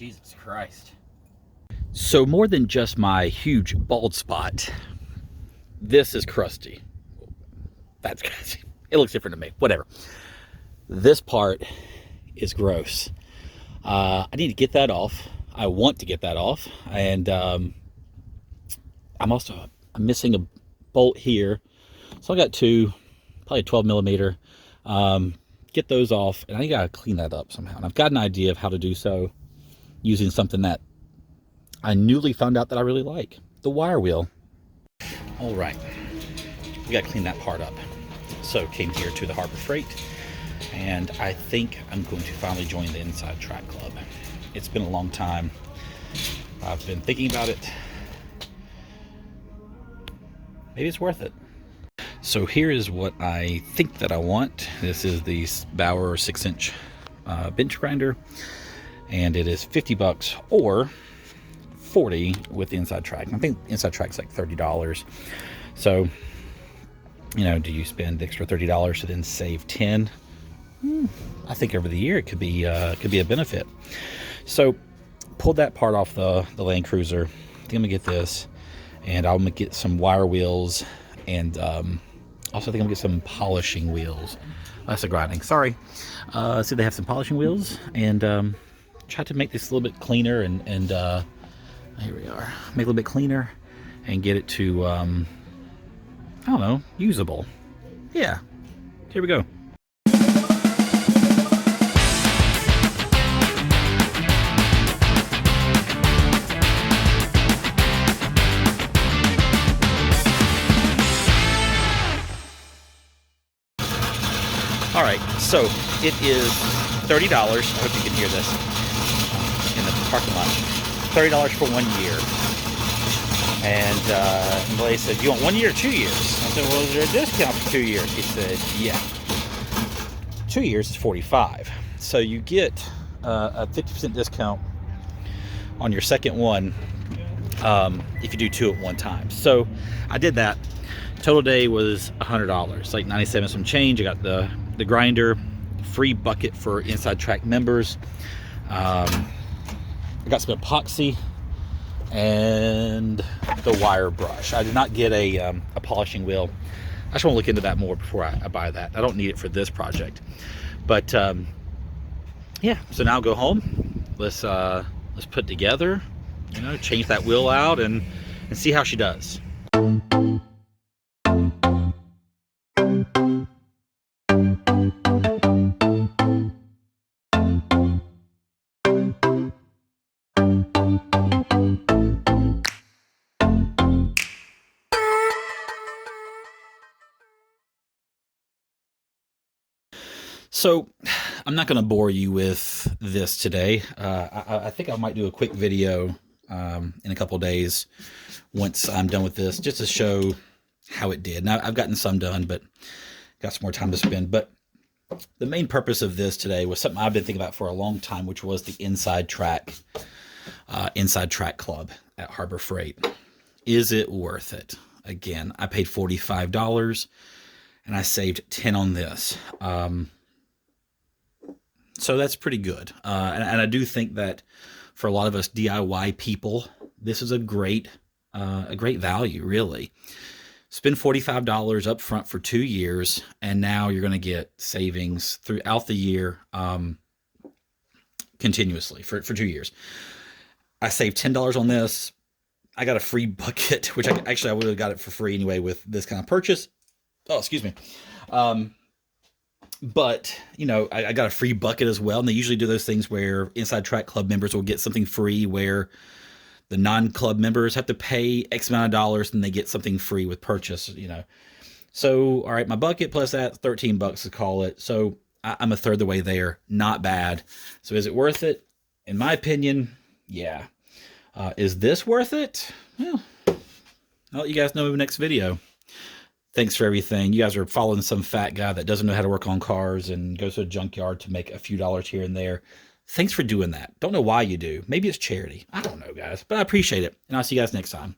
Jesus Christ. So more than just my huge bald spot, this is crusty. That's crazy. It looks different to me. Whatever. This part is gross. I need to get that off. I want to get that off. And I'm missing a bolt here. So I got two, probably 12 millimeter. Get those off, and I gotta clean that up somehow. And I've got an idea of how to do so using something that I newly found out that I really like, the wire wheel. All right, we gotta clean that part up. So came here to the Harbor Freight, and I think I'm going to finally join the Inside Track Club. It's been a long time. I've been thinking about it. Maybe it's worth it. So here is what I think that I want. This is the Bauer 6-inch bench grinder, and it is $50 or $40 with the Inside Track. I think Inside Track's like $30. So, you know, do you spend extra $30 to then save $10? I think over the year it could be a benefit. So, pulled that part off the Land Cruiser. I think I'm gonna get this, and I'm gonna get some wire wheels, and also I think I'm gonna get some polishing wheels. That's a grinding. Sorry. So they have some polishing wheels, and try to make this a little bit cleaner, and here we are. Make it a little bit cleaner, and get it to I don't know, usable. Yeah. Here we go. All right, so it is $30. I hope you can hear this in the parking lot. $30 for 1 year. And Blaze said, "You want 1 year or 2 years?" I said, "Well, is there a discount for 2 years?" He said, "Yeah. 2 years is $45. So you get a 50% discount on your second one if you do two at one time." So I did that. Total day was $100, like 97 some change. I got the grinder, free bucket for Inside Track members. I got some epoxy and the wire brush. I did not get a polishing wheel. I just want to look into that more before I buy that. I don't need it for this project, but yeah. So now I'll go home. Let's put together, you know, change that wheel out and see how she does. So I'm not going to bore you with this today. I think I might do a quick video in a couple of days once I'm done with this, just to show how it did. Now, I've gotten some done, but got some more time to spend. But the main purpose of this today was something I've been thinking about for a long time, which was the Inside Track Club at Harbor Freight. Is it worth it? Again, I paid $45 and I saved $10 on this. So that's pretty good. And I do think that for a lot of us DIY people, this is a great value, really. Spend $45 up front for 2 years, and now you're going to get savings throughout the year continuously for 2 years. I saved $10 on this. I got a free bucket, which I would have got it for free anyway with this kind of purchase. Oh, excuse me. But, you know, I got a free bucket as well. And they usually do those things where Inside Track Club members will get something free where the non-club members have to pay X amount of dollars and they get something free with purchase, you know. So, all right, my bucket plus that, $13 to call it. So I'm a third of the way there. Not bad. So is it worth it? In my opinion, yeah. Is this worth it? Well, I'll let you guys know in the next video. Thanks for everything. You guys are following some fat guy that doesn't know how to work on cars and goes to a junkyard to make a few dollars here and there. Thanks for doing that. Don't know why you do. Maybe it's charity. I don't know, guys, but I appreciate it. And I'll see you guys next time.